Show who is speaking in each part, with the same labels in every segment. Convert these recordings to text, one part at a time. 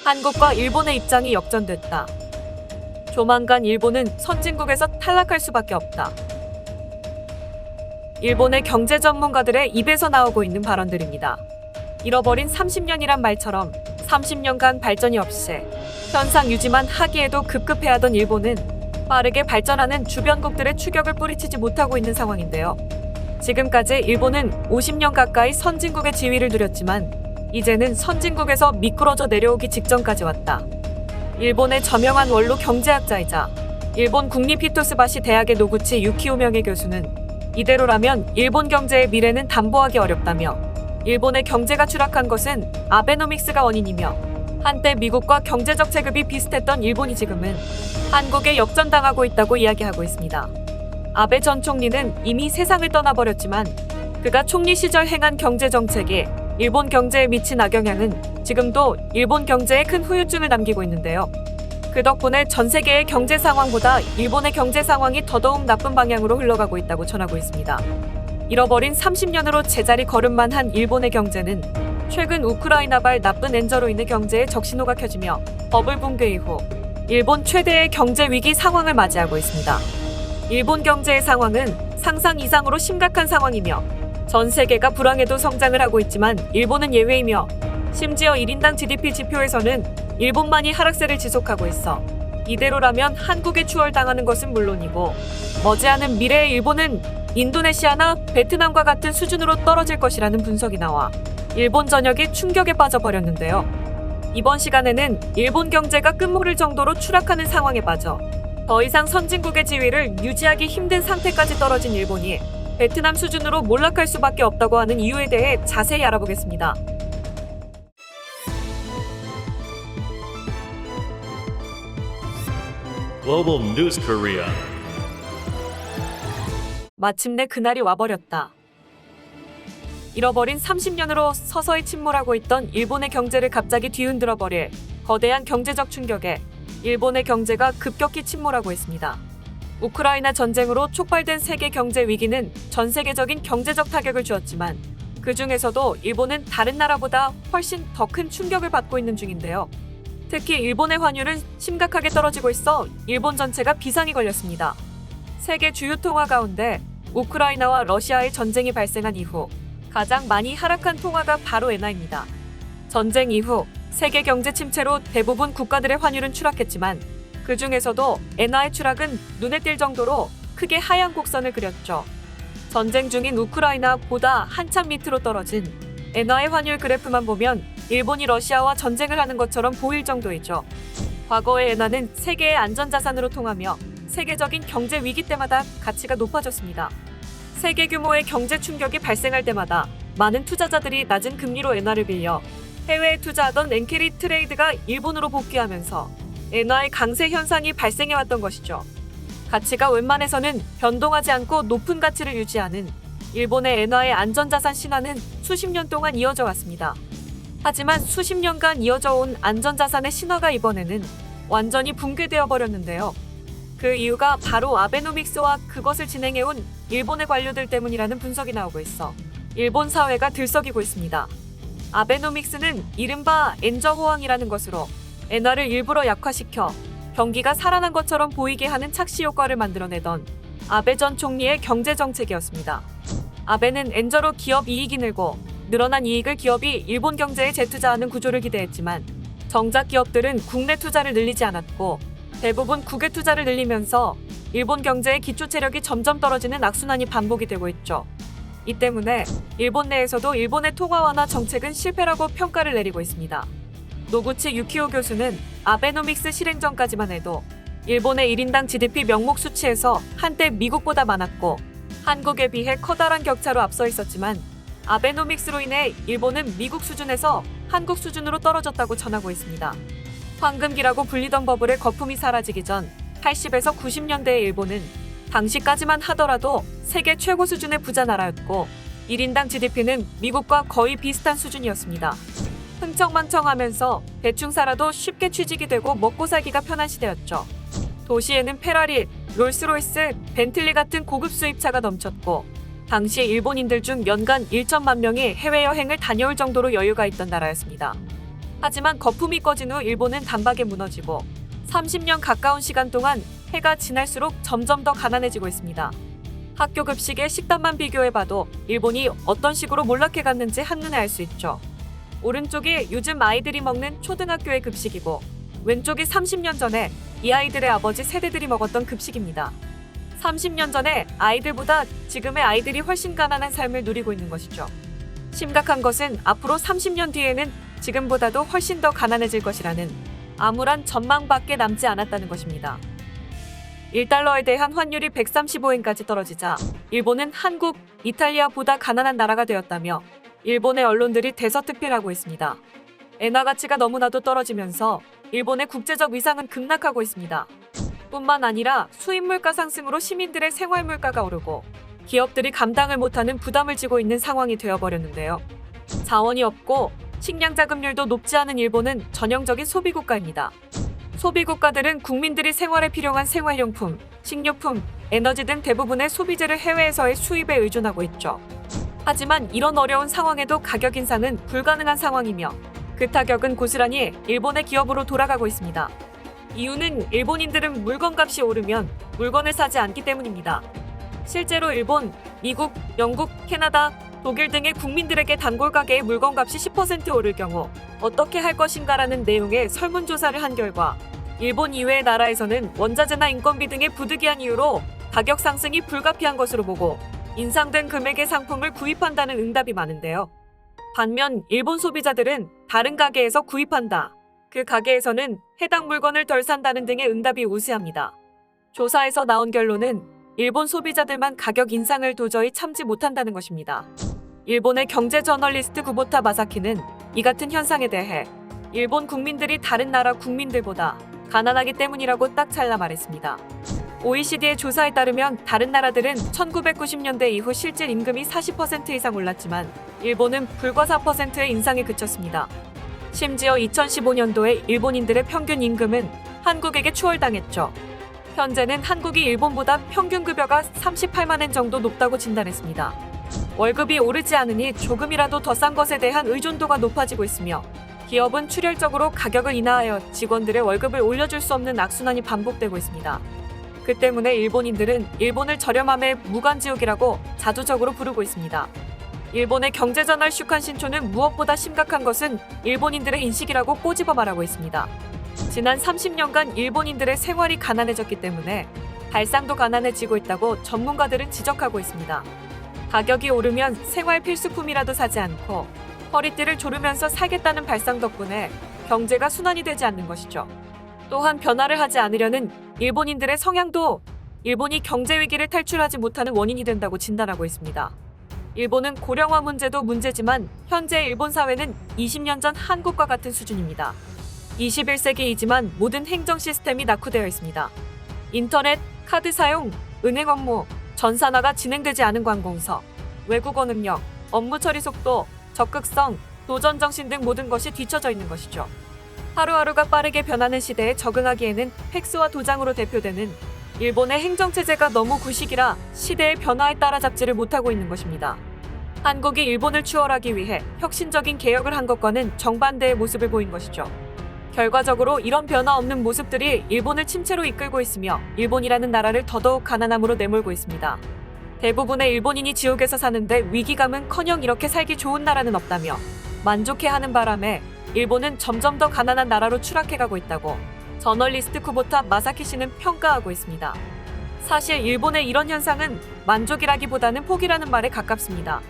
Speaker 1: 한국과 일본의 입장이 역전됐다. 조만간 일본은 선진국에서 탈락할 수밖에 없다. 일본의 경제 전문가들의 입에서 나오고 있는 발언들입니다. 잃어버린 30년이란 말처럼 30년간 발전이 없이 현상 유지만 하기에도 급급해하던 일본은 빠르게 발전하는 주변국들의 추격을 뿌리치지 못하고 있는 상황인데요. 지금까지 일본은 50년 가까이 선진국의 지위를 누렸지만 이제는 선진국에서 미끄러져 내려오기 직전까지 왔다. 일본의 저명한 원로 경제학자이자 일본 국립히토스바시 대학의 노구치 유키오 명예 교수는 이대로라면 일본 경제의 미래는 담보하기 어렵다며 일본의 경제가 추락한 것은 아베노믹스가 원인이며 한때 미국과 경제적 체급이 비슷했던 일본이 지금은 한국에 역전당하고 있다고 이야기하고 있습니다. 아베 전 총리는 이미 세상을 떠나버렸지만 그가 총리 시절 행한 경제정책이 일본 경제에 미친 악영향은 지금도 일본 경제에 큰 후유증을 남기고 있는데요. 그 덕분에 전 세계의 경제 상황보다 일본의 경제 상황이 더더욱 나쁜 방향으로 흘러가고 있다고 전하고 있습니다. 잃어버린 30년으로 제자리 걸음만 한 일본의 경제는 최근 우크라이나발 나쁜 엔저로 인해 경제에 적신호가 켜지며 버블 붕괴 이후 일본 최대의 경제 위기 상황을 맞이하고 있습니다. 일본 경제의 상황은 상상 이상으로 심각한 상황이며 전 세계가 불황에도 성장을 하고 있지만 일본은 예외이며 심지어 1인당 GDP 지표에서는 일본만이 하락세를 지속하고 있어 이대로라면 한국에 추월당하는 것은 물론이고 머지않은 미래의 일본은 인도네시아나 베트남과 같은 수준으로 떨어질 것이라는 분석이 나와 일본 전역이 충격에 빠져버렸는데요. 이번 시간에는 일본 경제가 끝모를 정도로 추락하는 상황에 빠져 더 이상 선진국의 지위를 유지하기 힘든 상태까지 떨어진 일본이 베트남 수준으로 몰락할 수밖에 없다고 하는 이유에 대해 자세히 알아보겠습니다.
Speaker 2: Global News Korea.
Speaker 1: 마침내 그날이 와버렸다. 잃어버린 30년으로 서서히 침몰하고 있던 일본의 경제를 갑자기 뒤흔들어 버릴 거대한 경제적 충격에 일본의 경제가 급격히 침몰하고 있습니다. 우크라이나 전쟁으로 촉발된 세계 경제 위기는 전 세계적인 경제적 타격을 주었지만 그 중에서도 일본은 다른 나라보다 훨씬 더 큰 충격을 받고 있는 중인데요. 특히 일본의 환율은 심각하게 떨어지고 있어 일본 전체가 비상이 걸렸습니다. 세계 주요 통화 가운데 우크라이나와 러시아의 전쟁이 발생한 이후 가장 많이 하락한 통화가 바로 엔화입니다. 전쟁 이후 세계 경제 침체로 대부분 국가들의 환율은 추락했지만 그 중에서도 엔화의 추락은 눈에 띌 정도로 크게 하향 곡선을 그렸죠. 전쟁 중인 우크라이나보다 한참 밑으로 떨어진 엔화의 환율 그래프만 보면 일본이 러시아와 전쟁을 하는 것처럼 보일 정도이죠. 과거의 엔화는 세계의 안전자산으로 통하며 세계적인 경제 위기 때마다 가치가 높아졌습니다. 세계 규모의 경제 충격이 발생할 때마다 많은 투자자들이 낮은 금리로 엔화를 빌려 해외에 투자하던 엔캐리 트레이드가 일본으로 복귀하면서 엔화의 강세 현상이 발생해왔던 것이죠. 가치가 웬만해서는 변동하지 않고 높은 가치를 유지하는 일본의 엔화의 안전자산 신화는 수십 년 동안 이어져 왔습니다. 하지만 수십 년간 이어져 온 안전자산의 신화가 이번에는 완전히 붕괴되어 버렸는데요. 그 이유가 바로 아베노믹스와 그것을 진행해온 일본의 관료들 때문이라는 분석이 나오고 있어 일본 사회가 들썩이고 있습니다. 아베노믹스는 이른바 엔저 호황이라는 것으로 엔화를 일부러 약화시켜 경기가 살아난 것처럼 보이게 하는 착시 효과를 만들어내던 아베 전 총리의 경제정책이었습니다. 아베는 엔저로 기업 이익이 늘고 늘어난 이익을 기업이 일본 경제에 재투자하는 구조를 기대했지만 정작 기업들은 국내 투자를 늘리지 않았고 대부분 국외 투자를 늘리면서 일본 경제의 기초 체력이 점점 떨어지는 악순환이 반복이 되고 있죠. 이 때문에 일본 내에서도 일본의 통화 완화 정책은 실패라고 평가를 내리고 있습니다. 노구치 유키오 교수는 아베노믹스 실행 전까지만 해도 일본의 1인당 GDP 명목 수치에서 한때 미국보다 많았고 한국에 비해 커다란 격차로 앞서 있었지만 아베노믹스로 인해 일본은 미국 수준에서 한국 수준으로 떨어졌다고 전하고 있습니다. 황금기라고 불리던 버블의 거품이 사라지기 전 80에서 90년대의 일본은 당시까지만 하더라도 세계 최고 수준의 부자 나라였고 1인당 GDP는 미국과 거의 비슷한 수준이었습니다. 흥청망청하면서 대충 살아도 쉽게 취직이 되고 먹고 살기가 편한 시대였죠. 도시에는 페라리, 롤스로이스, 벤틀리 같은 고급 수입차가 넘쳤고 당시 일본인들 중 연간 1천만 명이 해외여행을 다녀올 정도로 여유가 있던 나라였습니다. 하지만 거품이 꺼진 후 일본은 단박에 무너지고 30년 가까운 시간 동안 해가 지날수록 점점 더 가난해지고 있습니다. 학교 급식의 식단만 비교해봐도 일본이 어떤 식으로 몰락해갔는지 한눈에 알 수 있죠. 오른쪽이 요즘 아이들이 먹는 초등학교의 급식이고 왼쪽이 30년 전에 이 아이들의 아버지 세대들이 먹었던 급식입니다. 30년 전에 아이들보다 지금의 아이들이 훨씬 가난한 삶을 누리고 있는 것이죠. 심각한 것은 앞으로 30년 뒤에는 지금보다도 훨씬 더 가난해질 것이라는 암울한 전망밖에 남지 않았다는 것입니다. 1달러에 대한 환율이 135엔까지 떨어지자 일본은 한국, 이탈리아보다 가난한 나라가 되었다며 일본의 언론들이 대서특필하고 있습니다. 엔화 가치가 너무나도 떨어지면서 일본의 국제적 위상은 급락하고 있습니다. 뿐만 아니라 수입 물가 상승으로 시민들의 생활 물가가 오르고 기업들이 감당을 못하는 부담을 지고 있는 상황이 되어버렸는데요. 자원이 없고 식량 자급률도 높지 않은 일본은 전형적인 소비국가입니다. 소비국가들은 국민들이 생활에 필요한 생활용품, 식료품, 에너지 등 대부분의 소비재를 해외에서의 수입에 의존하고 있죠. 하지만 이런 어려운 상황에도 가격 인상은 불가능한 상황이며 그 타격은 고스란히 일본의 기업으로 돌아가고 있습니다. 이유는 일본인들은 물건값이 오르면 물건을 사지 않기 때문입니다. 실제로 일본, 미국, 영국, 캐나다, 독일 등의 국민들에게 단골 가게의 물건값이 10% 오를 경우 어떻게 할 것인가라는 내용의 설문조사를 한 결과 일본 이외의 나라에서는 원자재나 인건비 등의 부득이한 이유로 가격 상승이 불가피한 것으로 보고 인상된 금액의 상품을 구입한다는 응답이 많은데요. 반면 일본 소비자들은 다른 가게에서 구입한다, 그 가게에서는 해당 물건을 덜 산다는 등의 응답이 우세합니다. 조사에서 나온 결론은 일본 소비자들만 가격 인상을 도저히 참지 못한다는 것입니다. 일본의 경제 저널리스트 구보타 마사키는 이 같은 현상에 대해 일본 국민들이 다른 나라 국민들보다 가난하기 때문이라고 딱 잘라 말했습니다. OECD의 조사에 따르면 다른 나라들은 1990년대 이후 실질 임금이 40% 이상 올랐지만 일본은 불과 4%의 인상에 그쳤습니다. 심지어 2015년도에 일본인들의 평균 임금은 한국에게 추월당했죠. 현재는 한국이 일본보다 평균 급여가 38만 엔 정도 높다고 진단했습니다. 월급이 오르지 않으니 조금이라도 더 싼 것에 대한 의존도가 높아지고 있으며 기업은 출혈적으로 가격을 인하하여 직원들의 월급을 올려줄 수 없는 악순환이 반복되고 있습니다. 그 때문에 일본인들은 일본을 저렴함의 무간지옥이라고 자조적으로 부르고 있습니다. 일본의 경제저널 슈칸 신초는 무엇보다 심각한 것은 일본인들의 인식이라고 꼬집어 말하고 있습니다. 지난 30년간 일본인들의 생활이 가난해졌기 때문에 발상도 가난해지고 있다고 전문가들은 지적하고 있습니다. 가격이 오르면 생활 필수품이라도 사지 않고 허리띠를 조르면서 살겠다는 발상 덕분에 경제가 순환이 되지 않는 것이죠. 또한 변화를 하지 않으려는 일본인들의 성향도 일본이 경제 위기를 탈출하지 못하는 원인이 된다고 진단하고 있습니다. 일본은 고령화 문제도 문제지만 현재 일본 사회는 20년 전 한국과 같은 수준입니다. 21세기이지만 모든 행정 시스템이 낙후되어 있습니다. 인터넷, 카드 사용, 은행 업무, 전산화가 진행되지 않은 관공서, 외국어 능력, 업무 처리 속도, 적극성, 도전 정신 등 모든 것이 뒤처져 있는 것이죠. 하루하루가 빠르게 변하는 시대에 적응하기에는 팩스와 도장으로 대표되는 일본의 행정체제가 너무 구식이라 시대의 변화에 따라잡지를 못하고 있는 것입니다. 한국이 일본을 추월하기 위해 혁신적인 개혁을 한 것과는 정반대의 모습을 보인 것이죠. 결과적으로 이런 변화 없는 모습들이 일본을 침체로 이끌고 있으며 일본이라는 나라를 더더욱 가난함으로 내몰고 있습니다. 대부분의 일본인이 지옥에서 사는데 위기감은커녕 이렇게 살기 좋은 나라는 없다며 만족해하는 바람에 일본은 점점 더 가난한 나라로 추락해가고 있다고 저널리스트 쿠보타 마사키 씨는 평가하고 있습니다. 사실 일본의 이런 현상은 만족이라기보다는 포기라는 말에 가깝습니다.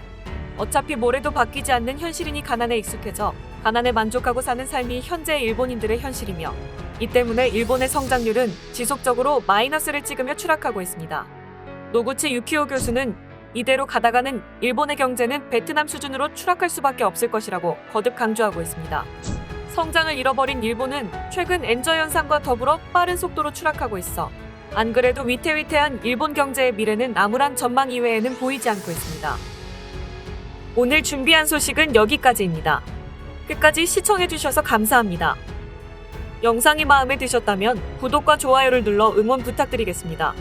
Speaker 1: 어차피 뭐래도 바뀌지 않는 현실이니 가난에 익숙해져 가난에 만족하고 사는 삶이 현재의 일본인들의 현실이며 이 때문에 일본의 성장률은 지속적으로 마이너스를 찍으며 추락하고 있습니다. 노구치 유키오 교수는 이대로 가다가는 일본의 경제는 베트남 수준으로 추락할 수밖에 없을 것이라고 거듭 강조하고 있습니다. 성장을 잃어버린 일본은 최근 엔저 현상과 더불어 빠른 속도로 추락하고 있어 안 그래도 위태위태한 일본 경제의 미래는 암울한 전망 이외에는 보이지 않고 있습니다. 오늘 준비한 소식은 여기까지입니다. 끝까지 시청해주셔서 감사합니다. 영상이 마음에 드셨다면 구독과 좋아요를 눌러 응원 부탁드리겠습니다.